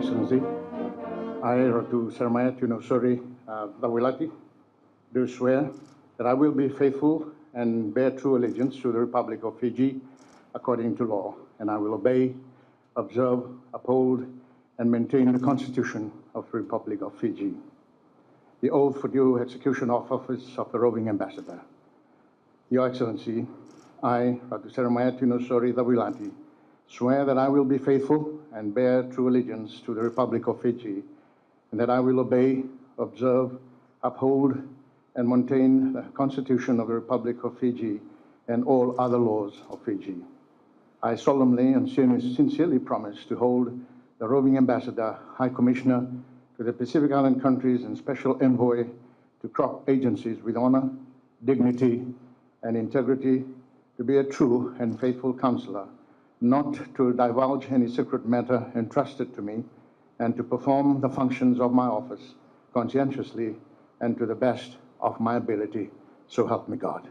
Excellency, I, Ratu Sarmaya Tunusori Dawilati, do swear that I will be faithful and bear true allegiance to the Republic of Fiji according to law, and I will obey, observe, uphold, and maintain the Constitution of the Republic of Fiji. The oath for due execution of office of the roving ambassador. Your Excellency, I, Ratu Sarmaya Tunusori Dawilati, swear that I will be faithful and bear true allegiance to the Republic of Fiji, and that I will obey, observe, uphold, and maintain the Constitution of the Republic of Fiji and all other laws of Fiji. I solemnly and sincerely promise to hold the roving ambassador, High Commissioner to the Pacific Island countries and Special Envoy to crop agencies with honor, dignity, and integrity, to be a true and faithful counselor, not to divulge any secret matter entrusted to me, and to perform the functions of my office conscientiously and to the best of my ability. So help me God.